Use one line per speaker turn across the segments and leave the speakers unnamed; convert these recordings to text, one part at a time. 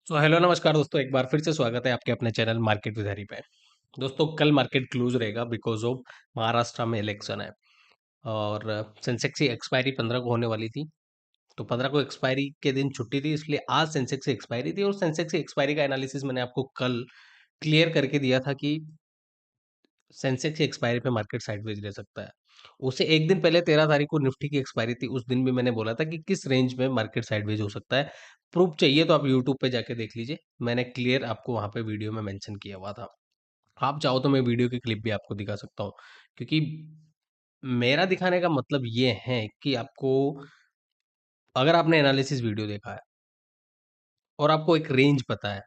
तो हेलो नमस्कार दोस्तों, एक बार फिर से स्वागत है आपके अपने चैनल मार्केट विद हरी पे। दोस्तों, कल मार्केट क्लोज रहेगा बिकॉज ऑफ महाराष्ट्र में इलेक्शन है। और सेंसेक्स की एक्सपायरी 15 को होने वाली थी। तो 15 को एक्सपायरी के दिन छुट्टी थी, इसलिए आज सेंसेक्स की एक्सपायरी थी और सेंसेक्स की एक्सपायरी का एनालिसिस मैंने आपको कल क्लियर करके दिया था कि सेंसेक्स की एक्सपायरी पे मार्केट साइडवेज रह सकता है। उससे एक दिन पहले 13 तारीख को निफ्टी की एक्सपायरी थी, उस दिन भी मैंने बोला था कि किस रेंज में मार्केट साइडवेज हो सकता है। प्रूफ चाहिए तो आप यूट्यूब पे जाके देख लीजिए, मैंने क्लियर आपको वहाँ पे वीडियो में मेंशन किया हुआ था। आप चाहो तो मैं वीडियो की क्लिप भी आपको दिखा सकता हूँ, क्योंकि मेरा दिखाने का मतलब ये है कि आपको, अगर आपने एनालिसिस वीडियो देखा है और आपको एक रेंज पता है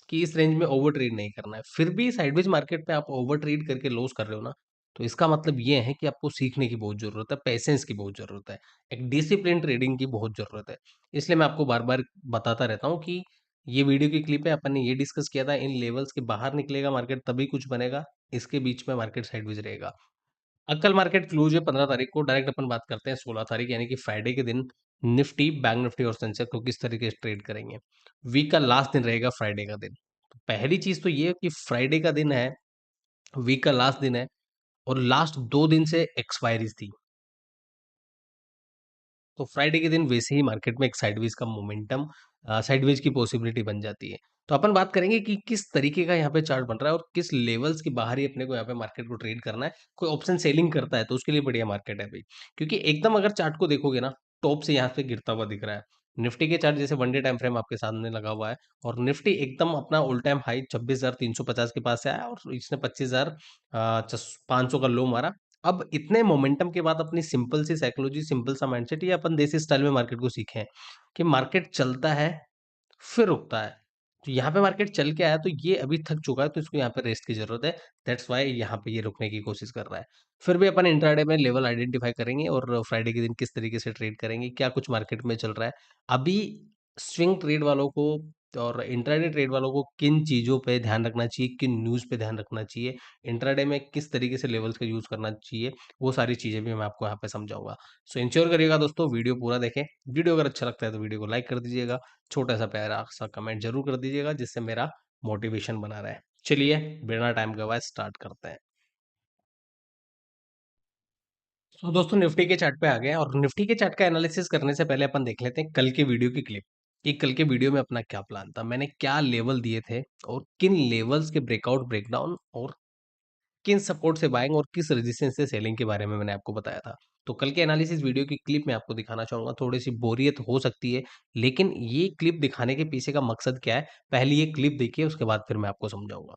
कि इस रेंज में ओवर ट्रेड नहीं करना है, फिर भी साइडवेज मार्केट पे आप ओवर ट्रेड करके लॉस कर रहे हो ना, तो इसका मतलब ये है कि आपको सीखने की बहुत ज़रूरत है, पेशेंस की बहुत ज़रूरत है, एक डिसिप्लिन ट्रेडिंग की बहुत ज़रूरत है। इसलिए मैं आपको बार-बार बताता रहता हूँ कि ये वीडियो की क्लिप है, अपन ने ये डिस्कस किया था, इन लेवल्स के बाहर निकलेगा मार्केट तभी कुछ बनेगा, इसके बीच में मार्केट साइडवेज रहेगा। कल मार्केट क्लोज है 15 तारीख को, डायरेक्ट अपन बात करते हैं 16 तारीख यानी कि फ्राइडे के दिन निफ्टी, बैंक निफ्टी और सेंसेक्स को किस तरीके से ट्रेड करेंगे। वीक का लास्ट दिन रहेगा फ्राइडे का दिन। तो पहली चीज तो ये है कि फ्राइडे का दिन है, वीक का लास्ट दिन है और लास्ट 2 दिन से एक्सपायरीज थी। तो फ्राइडे के दिन वैसे ही मार्केट में एक साइडवेज का मोमेंटम, साइडवेज की पॉसिबिलिटी बन जाती है। तो अपन बात करेंगे कि किस तरीके का यहाँ पे चार्ट बन रहा है और किस लेवल्स के बाहर ही अपने को यहाँ पे मार्केट को ट्रेड करना है। कोई ऑप्शन सेलिंग करता है तो उसके लिए बढ़िया मार्केट है भाई, क्योंकि एकदम अगर चार्ट को देखोगे ना, टॉप से यहाँ पे गिरता हुआ दिख रहा है। निफ्टी के चार्ट जैसे वन डे टाइम फ्रेम आपके सामने लगा हुआ है और निफ्टी एकदम अपना ऑल टाइम हाई 26,350 के पास से आया और इसने 25,500 का लो मारा। अब इतने मोमेंटम के बाद अपनी सिंपल सी साइकोलॉजी, सिंपल सा माइंडसेट, ये अपन देसी स्टाइल में मार्केट को सीखे हैं कि मार्केट चलता है फिर रुकता है। तो यहाँ पे मार्केट चल के आया तो ये अभी थक चुका है, तो इसको यहाँ पे रेस्ट की जरूरत है। दैट्स वाई यहाँ पे ये रुकने की कोशिश कर रहा है। फिर भी अपन इंट्राडे में लेवल आइडेंटिफाई करेंगे और फ्राइडे के दिन किस तरीके से ट्रेड करेंगे, क्या कुछ मार्केट में चल रहा है। अभी स्विंग ट्रेड वालों को और इंट्राडे ट्रेड वालों को किन चीज़ों पे ध्यान रखना चाहिए, किन न्यूज़ पे ध्यान रखना चाहिए, इंट्राडे में किस तरीके से लेवल्स का यूज़ करना चाहिए, वो सारी चीज़ें भी मैं आपको यहाँ पे समझाऊंगा। सो इंश्योर करिएगा दोस्तों, वीडियो पूरा देखें। वीडियो अगर अच्छा लगता है तो वीडियो को लाइक कर दीजिएगा, छोटा सा प्यारा सा कमेंट जरूर कर दीजिएगा, जिससे मेरा मोटिवेशन बना रहे। चलिए बिना टाइम गवाए स्टार्ट करते हैं। तो दोस्तों, निफ्टी के चार्ट पे आ गए हैं और निफ्टी के चार्ट का एनालिसिस करने से पहले अपन देख लेते हैं कल के वीडियो की क्लिप कि कल के वीडियो में अपना क्या प्लान था, मैंने क्या लेवल दिए थे और किन लेवल्स के ब्रेकआउट, ब्रेकडाउन और किन सपोर्ट से बाइंग और किस रेजिस्टेंस से सेलिंग के बारे में मैंने आपको बताया था। तो कल के एनालिसिस वीडियो की क्लिप मैं आपको दिखाना चाहूंगा। थोड़ी सी बोरियत हो सकती है, लेकिन ये क्लिप दिखाने के पीछे का मकसद क्या है, पहले ये क्लिप देखिए, उसके बाद फिर मैं आपको समझाऊंगा।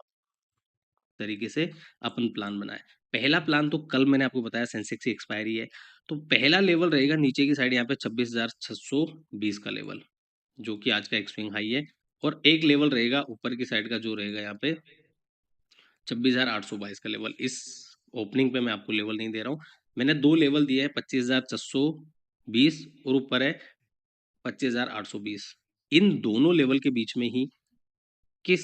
तरीके से अपन प्लान बनाए। पहला प्लान तो कल मैंने आपको बताया, सेंसेक्स की एक्सपायरी है, तो पहला लेवल रहेगा नीचे की साइड यहाँ पे 26,620 का लेवल, जो कि आज का एक स्विंग हाई है। और एक लेवल रहेगा ऊपर की साइड का, जो रहेगा यहाँ पे 26,822 का लेवल। इस ओपनिंग पे मैं आपको लेवल नहीं दे रहा हूँ, मैंने दो लेवल दिए हैं, 25,420 और ऊपर है 25,820। इन दोनों लेवल के बीच में ही किस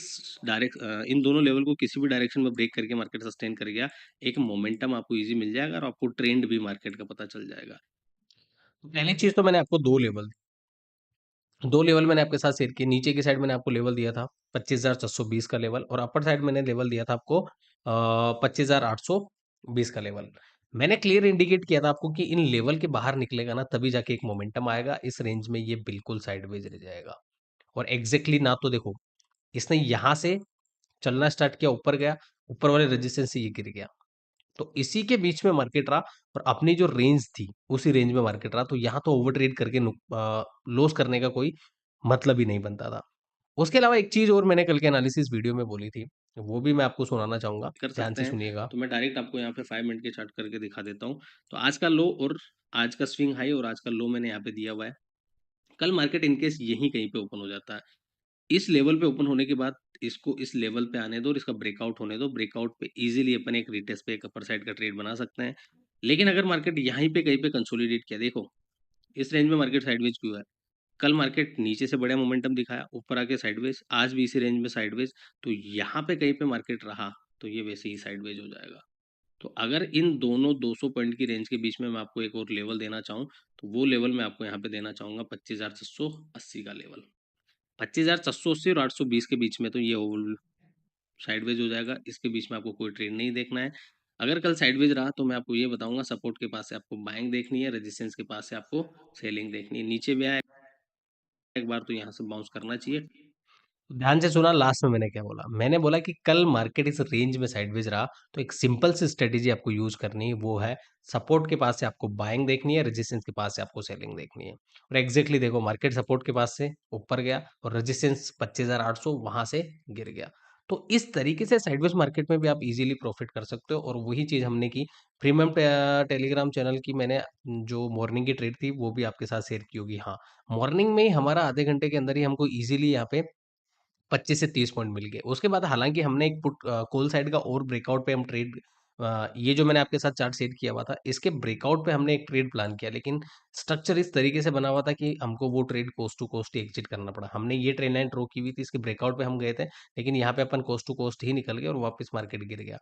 इन दोनों लेवल को किसी भी डायरेक्शन में ब्रेक करके मार्केट सस्टेन कर गया, एक मोमेंटम आपको इजी मिल जाएगा और आपको ट्रेंड भी मार्केट का पता चल जाएगा। तो पहली चीज तो मैंने आपको दो लेवल मैंने आपके साथ शेयर किए। नीचे की साइड मैंने आपको लेवल दिया था 25,420 का लेवल और अपर साइड मैंने लेवल दिया था आपको 25,820 का लेवल। मैंने क्लियर इंडिकेट किया था आपको कि इन लेवल के बाहर निकलेगा ना, तभी जाके एक मोमेंटम आएगा। इस रेंज में ये बिल्कुल साइडवेज रह जाएगा। और एग्जैक्टली ना तो देखो, इसने यहां से चलना स्टार्ट किया, ऊपर गया, ऊपर वाले रेजिस्टेंस से ये गिर गया, तो इसी के बीच में मार्केट रहा और अपनी जो रेंज थी उसी रेंज में मार्केट रहा। तो यहाँ तो ओवर ट्रेड करके लॉस करने का कोई मतलब ही नहीं बनता था। उसके अलावा एक चीज और मैंने कल के एनालिसिस वीडियो में बोली थी, वो भी मैं आपको सुनाना चाहूंगा, कर ध्यान सकते से हैं सुनिएगा। तो मैं डायरेक्ट आपको यहाँ पे 5 मिनट के चार्ट करके दिखा देता हूँ। तो आज का लो और आज का स्विंग हाई और आज का लो मैंने यहाँ पे दिया हुआ है। कल मार्केट इनकेस यहीं कहीं पे ओपन हो जाता है, इस लेवल पे ओपन होने के बाद इसको इस लेवल पे आने दो और इसका ब्रेकआउट होने दो। ब्रेकआउट पे इजीली अपन एक रिटेस्ट पे, एक अपर साइड का ट्रेड बना सकते हैं। लेकिन अगर मार्केट यहीं पे कहीं पे कंसोलिडेट किया, देखो इस रेंज में मार्केट साइडवेज क्यों है। कल मार्केट नीचे से बड़ा मोमेंटम दिखाया, ऊपर आके साइडवेज, आज भी इसी रेंज में साइडवेज। तो यहाँ पे कहीं पे मार्केट रहा तो ये वैसे ही साइडवेज हो जाएगा। तो अगर इन दोनों 200 पॉइंट की रेंज के बीच में मैं आपको एक और लेवल देना चाहूँ, तो वो लेवल मैं आपको यहाँ पे देना चाहूंगा 25,780 का लेवल। 25,480 और 820 के बीच में तो ये साइडवेज हो जाएगा। इसके बीच में आपको कोई ट्रेड नहीं देखना है। अगर कल साइडवेज रहा तो मैं आपको ये बताऊंगा, सपोर्ट के पास से आपको बाइंग देखनी है, रेजिस्टेंस के पास से आपको सेलिंग देखनी है। नीचे भी आया एक बार तो यहाँ से बाउंस करना चाहिए। ध्यान से सुना लास्ट में मैंने क्या बोला। मैंने बोला कि कल मार्केट इस रेंज में साइडवेज रहा तो एक सिंपल सी स्ट्रेटेजी आपको यूज करनी है, वो है सपोर्ट के पास से आपको बाइंग देखनी है, रेजिस्टेंस के पास से आपको सेलिंग देखनी है। और एग्जैक्टली देखो, मार्केट सपोर्ट के पास से ऊपर गया और रेजिस्टेंस 25,800 वहां से गिर गया। तो इस तरीके से साइडवेज मार्केट में भी आप इजीली प्रॉफिट कर सकते हो। और वही चीज हमने की प्रीमियम टेलीग्राम चैनल की, मैंने जो मॉर्निंग की ट्रेड थी वो भी आपके साथ शेयर की होगी। हाँ, मॉर्निंग में ही हमारा आधे घंटे के अंदर ही हमको इजीली यहाँ पे 25 से 30 पॉइंट मिल गए। उसके बाद हालाँकि हमने एक कॉल साइड का और ब्रेकआउट पे हम ट्रेड, ये जो मैंने आपके साथ चार्ट शेयर किया हुआ था, इसके ब्रेकआउट पे हमने एक ट्रेड प्लान किया, लेकिन स्ट्रक्चर इस तरीके से बना हुआ था कि हमको वो ट्रेड कोस्ट टू कोस्ट ही एग्ज़िट करना पड़ा। हमने ये ट्रेड लाइन ड्रॉ की हुई थी, इसके ब्रेकआउट पे हम गए थे, लेकिन यहाँ पे अपन कोस्ट टू कोस्ट ही निकल गए और वापस मार्केट गिर गया।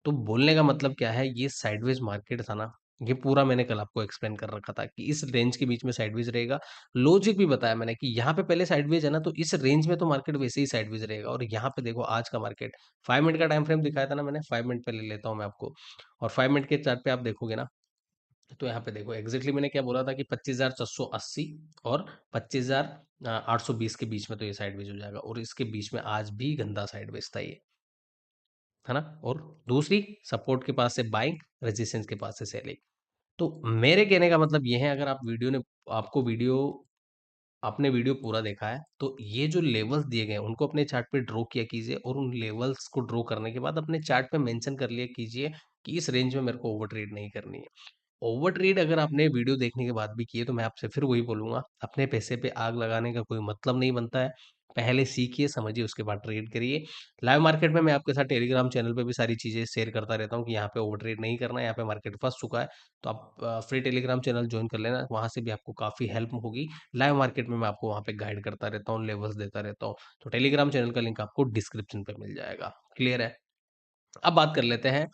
तो बोलने का मतलब क्या है, ये साइडवेज मार्केट था ना, ये पूरा मैंने कल आपको एक्सप्लेन कर रखा था कि इस रेंज के बीच में साइडवेज रहेगा। लॉजिक भी बताया मैंने कि यहाँ पे पहले साइडवेज है ना, तो इस रेंज में तो मार्केट वैसे ही साइडवेज रहेगा। और यहाँ पे देखो आज का मार्केट 5 मिनट का टाइम फ्रेम दिखाया था ना मैंने, 5 मिनट पे ले लेता हूँ मैं आपको। और 5 मिनट के चार्ट पे आप देखोगे ना, तो यहाँ पे देखो एग्जैक्टली मैंने क्या बोला था कि 25,480 और 25,820 के बीच में तो ये साइडवेज हो जाएगा। और इसके बीच में आज भी गंदा साइडवेज था ये, है ना। और दूसरी, सपोर्ट के पास से बाइंग, रेजिस्टेंस के पास से सेलिंग। तो मेरे कहने का मतलब ये है, अगर आप वीडियो ने आपको वीडियो आपने वीडियो पूरा देखा है तो ये जो लेवल्स दिए गए हैं उनको अपने चार्ट पे ड्रॉ किया कीजिए। और उन लेवल्स को ड्रॉ करने के बाद अपने चार्ट पे मेंशन कर लिया कीजिए कि इस रेंज में मेरे को ओवर ट्रेड नहीं करनी है। ओवर ट्रेड अगर आपने वीडियो देखने के बाद भी किए तो मैं आपसे फिर वही बोलूंगा, अपने पैसे पे आग लगाने का कोई मतलब नहीं बनता है। पहले सीखिए, समझिए, उसके बाद ट्रेड करिए। लाइव मार्केट में मैं आपके साथ टेलीग्राम चैनल पे भी सारी चीजें शेयर करता रहता हूँ कि यहाँ पे ओवर ट्रेड नहीं करना है, यहाँ पे मार्केट फंस चुका है। तो आप फ्री टेलीग्राम चैनल ज्वाइन कर लेना, वहां से भी आपको काफी हेल्प होगी। लाइव मार्केट में मैं आपको वहां पे गाइड करता रहता हूँ, लेवल्स देता रहता हूँ। तो टेलीग्राम चैनल का लिंक आपको डिस्क्रिप्शन पे मिल जाएगा। क्लियर है। अब बात कर लेते हैं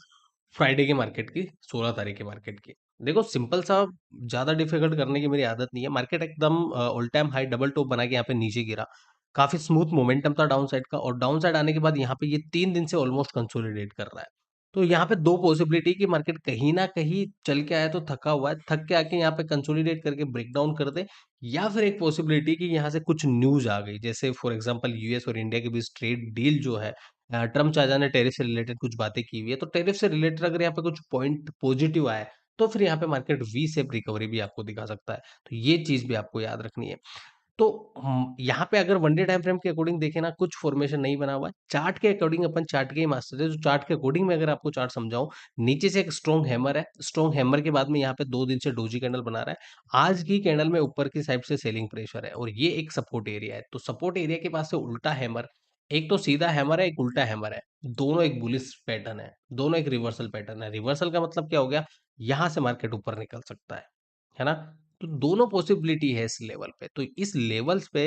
फ्राइडे की मार्केट की, 16 तारीख की मार्केट की। देखो सिंपल सा, ज्यादा डिफिकल्ट करने की मेरी आदत नहीं है। मार्केट एकदम all time high double top बना के यहाँ पे नीचे गिरा। काफी स्मूथ मोमेंटम था डाउन साइड का, और डाउन साइड आने के बाद यहाँ पे ये 3 दिन से ऑलमोस्ट कंसोलिडेट कर रहा है। तो यहाँ पे दो पॉसिबिलिटी कि मार्केट कहीं ना कहीं चल के आया तो थका हुआ है, थक के आके यहाँ पे कंसोलिडेट करके ब्रेकडाउन कर दे। या फिर एक पॉसिबिलिटी कि यहाँ से कुछ न्यूज आ गई, जैसे फॉर एग्जांपल यूएस और इंडिया के बीच ट्रेड डील जो है, ट्रम्प चाचा ने टैरिफ से रिलेटेड कुछ बातें की हुई है, तो टैरिफ से रिलेटेड अगर यहाँ पे कुछ पॉइंट पॉजिटिव आए तो फिर यहाँ पे मार्केट वी शेप रिकवरी भी आपको दिखा सकता है। तो ये चीज भी आपको याद रखनी है। तो यहाँ पे अगर वन डे टाइम फ्रेम के अकॉर्डिंग देखे ना, कुछ फॉर्मेशन नहीं बना हुआ है। चार्ट के अकॉर्डिंग अपन चार्ट के ही मास्टर है, तो चार्ट के अकॉर्डिंग में अगर आपको चार्ट समझाऊं, नीचे से एक स्ट्रॉन्ग हैमर है, स्ट्रॉन्ग हैमर के बाद में यहाँ पे 2 दिन से डोजी कैंडल बना रहा है। आज की कैंडल में ऊपर की साइड से सेलिंग प्रेशर है और ये एक सपोर्ट एरिया है। तो सपोर्ट एरिया के पास से उल्टा हैमर, एक तो सीधा हैमर है, एक उल्टा हैमर है। दोनों एक बुलिश पैटर्न है, दोनों एक रिवर्सल पैटर्न है। रिवर्सल का मतलब क्या हो गया, यहां से मार्केट ऊपर निकल सकता है ना। तो दोनों पॉसिबिलिटी है इस लेवल पे। तो इस लेवल्स पे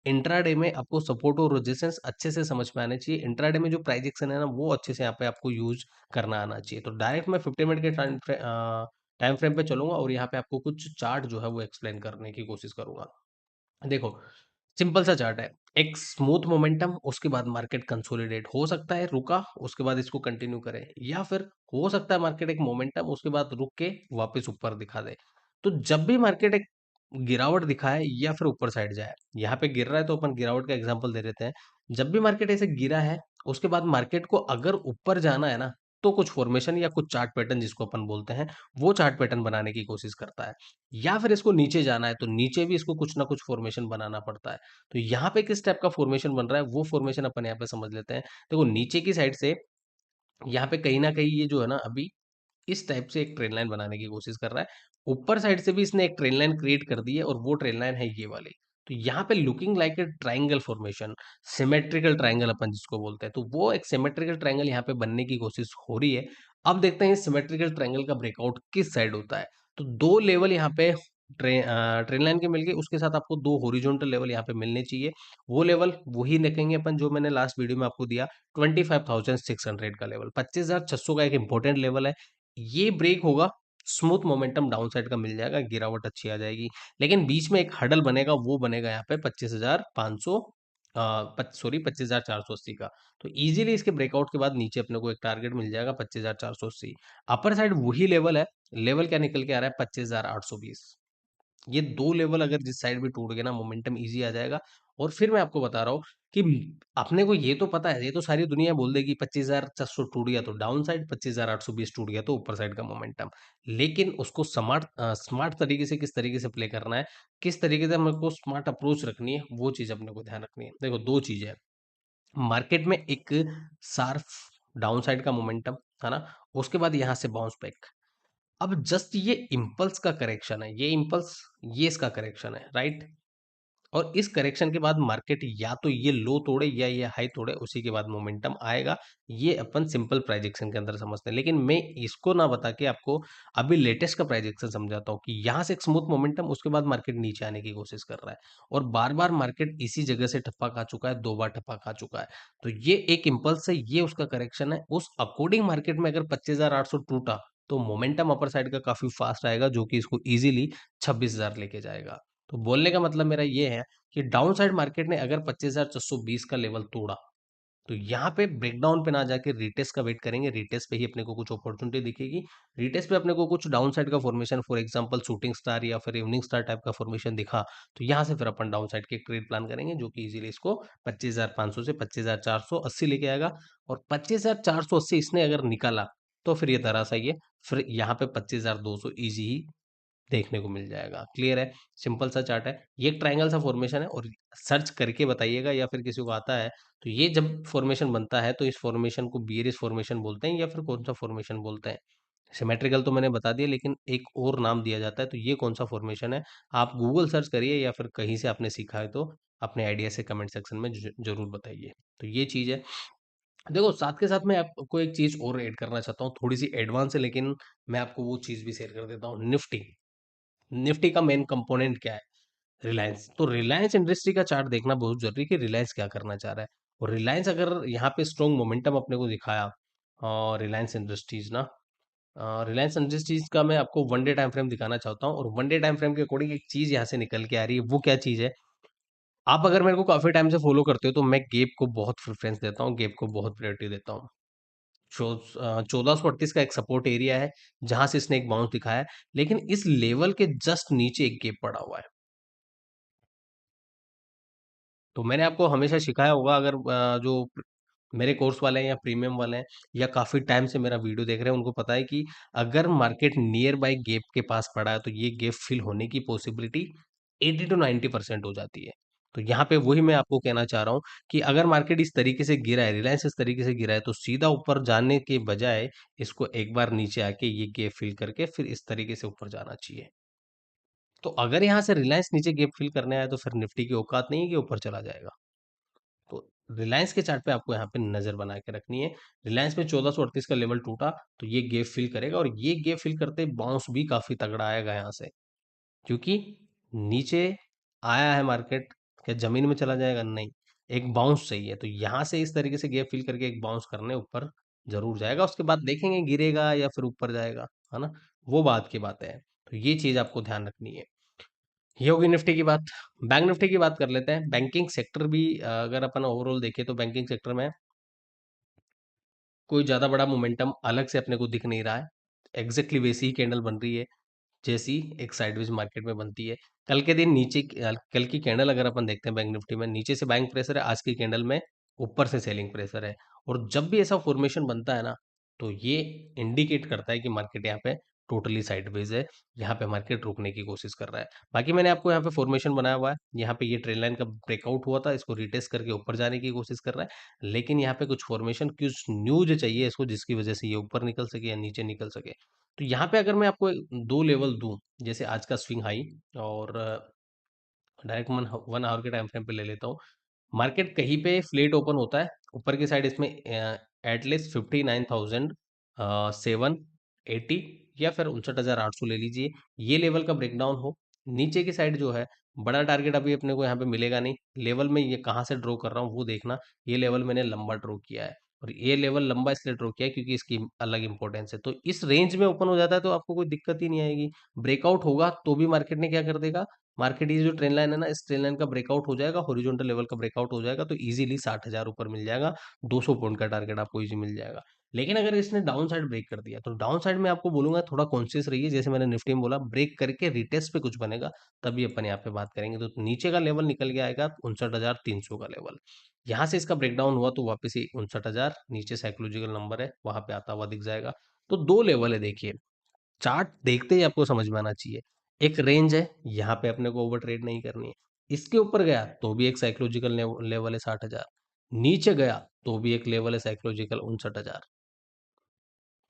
इंट्राडे में आपको सपोर्ट और रेजिस्टेंस अच्छे से समझ में आने चाहिए। इंट्राडे में जो प्राइस एक्शन है ना, वो अच्छे से यहाँ पे आपको यूज करना आना चाहिए। तो डायरेक्ट मैं 50 मिनट के टाइम फ्रेम पे चलूंगा और यहाँ पे आपको कुछ चार्ट जो है वो एक्सप्लेन करने की कोशिश करूंगा। देखो सिंपल सा चार्ट है, एक स्मूथ मोमेंटम, उसके बाद मार्केट कंसोलिडेट हो सकता है, रुका, उसके बाद इसको कंटिन्यू करे, या फिर हो सकता है मार्केट एक मोमेंटम उसके बाद रुक के वापस ऊपर दिखा दे। तो जब भी मार्केट एक गिरावट दिखाए या फिर ऊपर साइड जाए, यहाँ पे गिर रहा है तो अपन गिरावट का एग्जांपल दे देते हैं। जब भी मार्केट ऐसे गिरा है, उसके बाद मार्केट को अगर ऊपर जाना है ना, तो कुछ फॉर्मेशन या कुछ चार्ट पैटर्न जिसको अपन बोलते हैं, वो चार्ट पैटर्न बनाने की कोशिश करता है। या फिर इसको नीचे जाना है तो नीचे भी इसको कुछ ना कुछ फॉर्मेशन बनाना पड़ता है। तो यहाँ पे किस टाइप का फॉर्मेशन बन रहा है, वो फॉर्मेशन अपन यहाँ पे समझ लेते हैं। देखो नीचे की साइड से यहाँ पे कहीं ना कहीं ये जो है ना, अभी इस टाइप से एक ट्रेन लाइन बनाने की कोशिश कर रहा है। ऊपर साइड से भी इसने एक ट्रेन लाइन क्रिएट कर दी है और वो ट्रेन लाइन है ये वाली। तो यहाँ पे looking like a triangle formation, symmetrical triangle अपन जिसको बोलते हैं, तो वो एक सिमेट्रिकल ट्राइंगल यहाँ पे बनने की कोशिश हो रही है। अब देखते हैं इस सिमेट्रिकल ट्राइंगल का ब्रेकआउट किस साइड होता है। तो दो लेवल यहाँ पे ट्रेन लाइन के मिल गए, उसके साथ आपको दो हॉरिजॉन्टल लेवल यहाँ पे मिलने चाहिए। वो लेवल वही देखेंगे अपन जो मैंने लास्ट वीडियो में आपको दिया, 25,600 का लेवल, 25,600 का एक इंपॉर्टेंट लेवल है। ये ब्रेक होगा, स्मूथ मोमेंटम डाउन साइड का मिल जाएगा, गिरावट अच्छी आ जाएगी। लेकिन बीच में एक हडल बनेगा, वो बनेगा यहाँ पे 25,500 सॉरी 25,480 का। तो इजीली इसके ब्रेकआउट के बाद नीचे अपने को एक टारगेट मिल जाएगा 25,480। अपर साइड वही लेवल है। लेवल क्या निकल के आ रहा है? 25,820। ये दो लेवल अगर जिस साइड भी टूट गए ना, मोमेंटम इजी आ जाएगा। और फिर मैं आपको बता रहा हूँ कि अपने को ये तो पता है, ये तो सारी दुनिया बोल देगी 25,400 टूट गया तो डाउन साइड, 25,820 टूट गया तो ऊपर साइड का मोमेंटम। लेकिन उसको स्मार्ट तरीके से किस तरीके से प्ले करना है, किस तरीके से हमको स्मार्ट अप्रोच रखनी है, वो चीज अपने को ध्यान रखनी है। देखो, दो चीजें हैं मार्केट में। एक शार्प डाउन साइड का मोमेंटम है ना, उसके बाद यहाँ से बाउंस बैक। अब जस्ट ये इम्पल्स का करेक्शन है, ये इम्पल्स, ये इसका करेक्शन है, राइट। और इस करेक्शन के बाद मार्केट या तो ये लो तोड़े या ये हाई तोड़े, उसी के बाद मोमेंटम आएगा। ये अपन सिंपल प्राइजेक्शन के अंदर समझते हैं, लेकिन मैं इसको ना बता के आपको अभी लेटेस्ट का प्राइजेक्शन समझाता हूँ कि यहाँ से एक स्मूथ मोमेंटम, उसके बाद मार्केट नीचे आने की कोशिश कर रहा है। और बार बार मार्केट इसी जगह से टप्पा खा चुका है, दो बार टप्पा खा चुका है। तो ये एक इम्पल्स है, ये उसका करेक्शन है। उस अकॉर्डिंग मार्केट में अगर 25,800 टूटा तो मोमेंटम अपर साइड का काफी फास्ट आएगा, जो कि इसको इजीली 26,000 लेके जाएगा। तो बोलने का मतलब मेरा ये है कि डाउन साइड मार्केट ने अगर 25,420 का लेवल तोड़ा तो यहाँ पे ब्रेकडाउन पे ना जाके रिटेस्ट का वेट करेंगे। रिटेस्ट पे ही अपने को कुछ अपॉर्चुनिटी दिखेगी। रिटेस्ट पे अपने को कुछ डाउन साइड का formation, for example shooting star या फिर इवनिंग स्टार टाइप का फॉर्मेशन दिखा, तो यहाँ से फिर अपन डाउन साइड के ट्रेड प्लान करेंगे, जो कि इजीली इसको 25,500 से 25,480 लेके आएगा। और 25,480 इसने अगर निकाला तो फिर ये तरह सा ये फिर यहाँ पे 25,200 इजी ही देखने को मिल जाएगा। क्लियर है? सिंपल सा चार्ट है, ये एक ट्रायंगल सा फॉर्मेशन है। और सर्च करके बताइएगा, या फिर किसी को आता है तो ये जब फॉर्मेशन बनता है तो इस फॉर्मेशन को बियरिश फॉर्मेशन बोलते हैं, या फिर कौन सा फॉर्मेशन बोलते हैं। सिमेट्रिकल तो मैंने बता दिया, लेकिन एक और नाम दिया जाता है। तो ये कौन सा फॉर्मेशन है, आप गूगल सर्च करिए, या फिर कहीं से आपने सीखा है तो अपने आइडिया से कमेंट सेक्शन में जरूर बताइए। तो ये चीज है। देखो, साथ के साथ मैं आपको एक चीज और ऐड करना चाहता हूँ, थोड़ी सी एडवांस है, लेकिन मैं आपको वो चीज भी शेयर कर देता हूँ। निफ्टी, निफ्टी का मेन कंपोनेंट क्या है? रिलायंस। तो रिलायंस इंडस्ट्री का चार्ट देखना बहुत जरूरी है कि रिलायंस क्या करना चाह रहा है। और रिलायंस अगर यहाँ पे स्ट्रॉन्ग मोमेंटम अपने को दिखाया, और रिलायंस इंडस्ट्रीज ना, रिलायंस इंडस्ट्रीज का मैं आपको वन डे टाइम फ्रेम दिखाना चाहता हूँ। और वन डे टाइम फ्रेम के अकॉर्डिंग एक चीज यहाँ से निकल के आ रही है, वो क्या चीज है? आप अगर मेरे को काफी टाइम से फॉलो करते हो तो मैं गेप को बहुत प्रेफरेंस देता हूँ, गेप को बहुत प्रायोरिटी देता हूँ। 1438 का एक सपोर्ट एरिया है, जहां से इसने एक बाउंस दिखाया है। लेकिन इस लेवल के जस्ट नीचे एक गेप पड़ा हुआ है। तो मैंने आपको हमेशा सिखाया होगा, अगर जो मेरे कोर्स वाले हैं या प्रीमियम वाले हैं या काफी टाइम से मेरा वीडियो देख रहे हैं, उनको पता है कि अगर मार्केट नियर बाय गेप के पास पड़ा है तो ये गेप फिल होने की पॉसिबिलिटी 80 टू 90% हो जाती है। तो यहाँ पे वही मैं आपको कहना चाह रहा हूँ कि अगर मार्केट इस तरीके से गिरा है, रिलायंस इस तरीके से गिरा है, तो सीधा ऊपर जाने के बजाय इसको एक बार नीचे आके ये गेप फिल करके फिर इस तरीके से ऊपर जाना चाहिए। तो अगर यहाँ से रिलायंस नीचे गेप फिल करने आया तो फिर निफ्टी की औकात नहीं है कि ऊपर चला जाएगा। तो रिलायंस के चार्ट पे आपको यहाँ पे नजर बना के रखनी है। रिलायंस में 1438 का लेवल टूटा तो ये गेप फिल करेगा, और ये गेप फिल करते बाउंस भी काफी तगड़ा आएगा यहाँ से। क्योंकि नीचे आया है मार्केट, क्या जमीन में चला जाएगा? नहीं, एक बाउंस चाहिए। तो यहाँ से इस तरीके से गैप फिल करके एक बाउंस करने ऊपर जरूर जाएगा। उसके बाद देखेंगे गिरेगा या फिर ऊपर जाएगा, है ना, वो बात की बात है। तो ये चीज आपको ध्यान रखनी है। ये होगी निफ्टी की बात। बैंक निफ्टी की बात कर लेते हैं। बैंकिंग सेक्टर भी अगर अपन ओवरऑल देखें तो बैंकिंग सेक्टर में कोई ज्यादा बड़ा मोमेंटम अलग से अपने को दिख नहीं रहा है। एग्जैक्टली वैसी ही कैंडल बन रही है जैसी एक साइडवेज मार्केट में बनती है। कल के दिन कल की कैंडल अगर अपन देखते हैं बैंक निफ्टी में, नीचे से बाइंग प्रेशर है, आज की कैंडल में ऊपर से सेलिंग प्रेशर है। और जब भी ऐसा फॉर्मेशन बनता है ना, तो ये इंडिकेट करता है कि मार्केट यहाँ पे टोटली साइडवेज है, यहाँ पे मार्केट रुकने की कोशिश कर रहा है। बाकी मैंने आपको यहाँ पे फॉर्मेशन बनाया हुआ है, यहाँ पे ये ट्रेल लाइन का ब्रेकआउट हुआ था, इसको रिटेस्ट करके ऊपर जाने की कोशिश कर रहा है। लेकिन यहाँ पे कुछ फॉर्मेशन, कुछ न्यूज चाहिए इसको, जिसकी वजह से ये ऊपर निकल सके या नीचे निकल सके। तो यहाँ पे अगर मैं आपको दो लेवल दूं, जैसे आज का स्विंग हाई, और डायरेक्ट 1 आवर के टाइम फ्रेम पे ले लेता हूँ। मार्केट कहीं पे फ्लेट ओपन होता है, ऊपर की साइड इसमें एटलीस्ट 59,780 या फिर 59,800 ले लीजिए, ये लेवल का ब्रेकडाउन हो। नीचे की साइड जो है, बड़ा टारगेट अभी अपने को यहाँ पे मिलेगा नहीं। लेवल में ये कहाँ से ड्रॉ कर रहा हूँ वो देखना। ये लेवल मैंने लंबा ड्रॉ किया है, और ये लेवल लंबा इसलिए ड्रॉ किया है क्योंकि इसकी अलग इंपॉर्टेंस है। तो इस रेंज में ओपन हो जाता है तो आपको कोई दिक्कत ही नहीं आएगी। ब्रेकआउट होगा तो भी मार्केट ने क्या कर देगा, मार्केट ये जो ट्रेंड लाइन है ना, इस ट्रेंड लाइन का ब्रेकआउट हो जाएगा, हॉरिजॉन्टल लेवल का ब्रेकआउट हो जाएगा तो इजीली 60,000 ऊपर मिल जाएगा, 200 पॉइंट का टारगेट आपको इजी मिल जाएगा। लेकिन अगर इसने डाउन साइड ब्रेक कर दिया तो डाउन साइड में आपको बोलूंगा थोड़ा कॉन्शियस रहिए, जैसे मैंने निफ्टी में बोला ब्रेक करके रिटेस्ट पे कुछ बनेगा तभी अपन यहाँ पे बात करेंगे। तो नीचे का लेवल निकल के आएगा 59,300 का लेवल, यहाँ से इसका ब्रेकडाउन हुआ तो वापस ही 59,000 नीचे साइकोलॉजिकल नंबर है वहां पे आता हुआ दिख जाएगा। तो दो लेवल है देखिए, चार्ट देखते ही आपको समझ में आना चाहिए। एक रेंज है, यहाँ पे अपने को ओवर ट्रेड नहीं करनी है। इसके ऊपर गया तो भी एक साइकोलॉजिकल लेवल है 60,000, नीचे गया तो भी एक लेवल है साइकोलॉजिकल 59,000।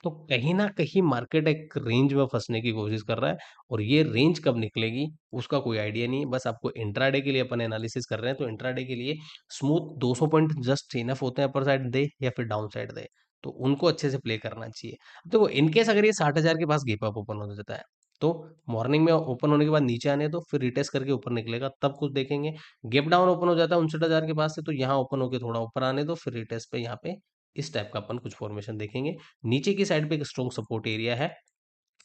तो कहीं ना कहीं मार्केट एक रेंज में फंसने की कोशिश कर रहा है, और ये रेंज कब निकलेगी उसका कोई आइडिया नहीं है। बस आपको इंट्राडे के लिए अपन एनालिसिस कर रहे हैं, तो इंट्राडे के लिए स्मूथ 200 पॉइंट जस्ट इनफ होते हैं, अपर साइड दे या फिर डाउन साइड दे, तो उनको अच्छे से प्ले करना चाहिए। तो इनकेस अगर ये 60,000 के पास गैप अप ओपन हो जाता है तो मॉर्निंग में ओपन होने के बाद नीचे आने दो, फिर रिटेस्ट करके ऊपर निकलेगा तब कुछ देखेंगे। गैप डाउन ओपन हो जाता है 59,000 के पास से, तो यहाँ ओपन होकर थोड़ा ऊपर आने दो, फिर रिटेस्ट पे यहाँ पे इस टाइप का अपन कुछ फॉर्मेशन देखेंगे। नीचे की साइड पे एक स्ट्रॉन्ग सपोर्ट एरिया है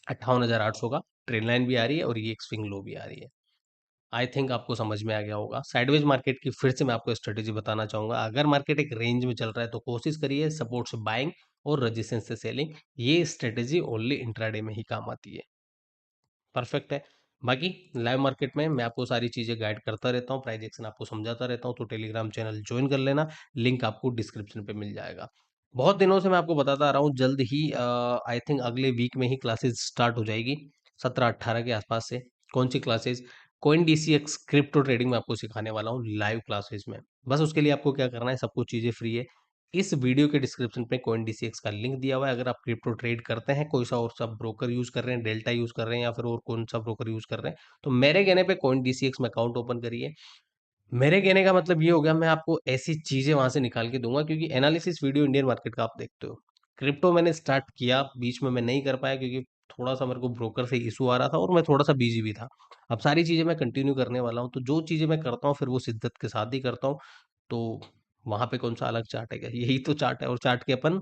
58,800 का, ट्रेन लाइन भी आ रही है और ये एक स्विंग लो भी आ रही है। आई थिंक आपको समझ में आ गया होगा। साइडवेज मार्केट की फिर से मैं आपको स्ट्रेटेजी बताना चाहूंगा। अगर मार्केट एक रेंज में चल रहा है तो कोशिश करिए सपोर्ट से बाइंग और रेजिस्टेंस से सेलिंग, ये स्ट्रेटेजी ओनली इंट्राडे में ही काम आती है। परफेक्ट है। बाकी लाइव मार्केट में मैं आपको सारी चीजें गाइड करता रहता हूँ, प्राइस एक्शन आपको समझाता रहता हूँ, तो टेलीग्राम चैनल ज्वाइन कर लेना, लिंक आपको डिस्क्रिप्शन पे मिल जाएगा। बहुत दिनों से मैं आपको बताता आ रहा हूँ, जल्द ही आई थिंक अगले वीक में ही क्लासेस स्टार्ट हो जाएगी, 17-18 के आसपास से। कौन सी classes? CoinDCX crypto trading में आपको सिखाने वाला हूँ लाइव क्लासेस में। बस उसके लिए आपको क्या करना है, सब कुछ चीजें फ्री है। इस वीडियो के डिस्क्रिप्शन पे कोइन डीसीएक्स का लिंक दिया हुआ है। अगर आप क्रिप्टो ट्रेड करते हैं, कोई सा और सा ब्रोकर यूज कर रहे हैं, डेल्टा यूज कर रहे हैं या फिर और कौन सा ब्रोकर यूज कर रहे हैं, तो मेरे कहने पे कोइन डीसीएक्स में अकाउंट ओपन करिए। मेरे कहने का मतलब ये हो गया, मैं आपको ऐसी चीजें वहां से निकाल के दूंगा, क्योंकि एनालिसिस वीडियो इंडियन मार्केट का आप देखते हो। क्रिप्टो मैंने स्टार्ट किया, बीच में मैं नहीं कर पाया क्योंकि थोड़ा सा मेरे को ब्रोकर से इशू आ रहा था और मैं थोड़ा सा बिजी भी था। अब सारी चीजें मैं कंटिन्यू करने वाला हूँ, तो जो चीजें मैं करता हूँ फिर वो शिद्दत के साथ ही करता हूँ। तो वहां पे कौन सा अलग चार्ट है क्या? यही तो चार्ट है, और चार्ट के अपन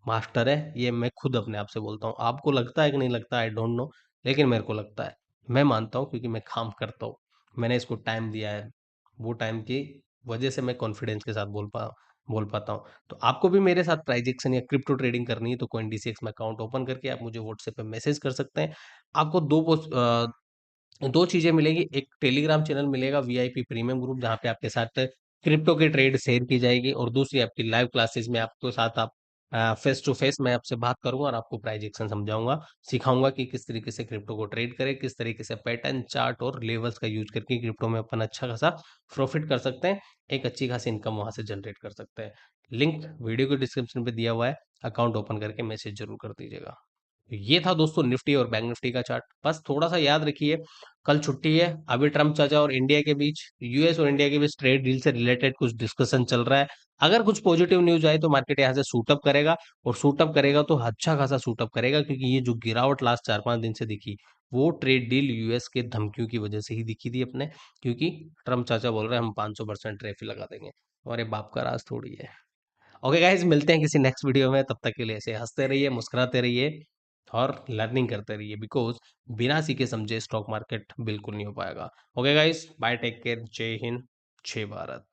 मास्टर है, ये मैं खुद अपने आप से बोलता हूँ। आपको लगता है कि नहीं लगता, आई डोंट नो, लेकिन मेरे को लगता है। मैं मानता हूँ क्योंकि मैं काम करता हूँ, मैंने इसको टाइम दिया है, वो टाइम की वजह से मैं कॉन्फिडेंस के साथ बोल पाता हूँ। तो आपको भी मेरे साथ प्राइस एक्शन या क्रिप्टो ट्रेडिंग करनी है तो कोइन डीसीएक्स में अकाउंट ओपन करके आप मुझे व्हाट्सएप पे मैसेज कर सकते हैं। आपको दो चीजें मिलेगी, एक टेलीग्राम चैनल मिलेगा वीआईपी प्रीमियम ग्रुप, जहाँ पे आपके साथ क्रिप्टो की ट्रेड शेयर की जाएगी, और दूसरी आपकी लाइव क्लासेस में आपके साथ आप फेस टू फेस मैं आपसे बात करूंगा और आपको प्राइस एक्शन समझाऊंगा, सिखाऊंगा कि किस तरीके से क्रिप्टो को ट्रेड करें, किस तरीके से पैटर्न चार्ट और लेवल्स का यूज करके क्रिप्टो में अपन अच्छा खासा प्रॉफिट कर सकते हैं, एक अच्छी खासी इनकम वहां से जनरेट कर सकते हैं। लिंक वीडियो के डिस्क्रिप्शन पे दिया हुआ है, अकाउंट ओपन करके मैसेज जरूर कर दीजिएगा। ये था दोस्तों निफ्टी और बैंक निफ्टी का चार्ट। बस थोड़ा सा याद रखिए, कल छुट्टी है, अभी ट्रम्प चाचा और इंडिया के बीच, यूएस और इंडिया के बीच ट्रेड डील से रिलेटेड कुछ डिस्कशन चल रहा है। अगर कुछ पॉजिटिव न्यूज आए तो मार्केट यहाँ से सूटअप करेगा, और सूटअप करेगा तो अच्छा खासा सूटअप करेगा, क्योंकि ये जो गिरावट लास्ट 4-5 दिन से दिखी, वो ट्रेड डील यूएस के धमकियों की वजह से ही दिखी थी अपने, क्योंकि ट्रम्प चाचा बोल रहे हैं हम 500% टैरिफ लगा देंगे। हमारे बाप का राज थोड़ी है। ओके गाइज, मिलते हैं किसी नेक्स्ट वीडियो में, तब तक के लिए ऐसे हंसते रहिए, मुस्कुराते रहिए और लर्निंग करते रहिए, बिकॉज बिना सीखे समझे स्टॉक मार्केट बिल्कुल नहीं हो पाएगा। Okay guys, bye, take care, जय हिंद, जय भारत।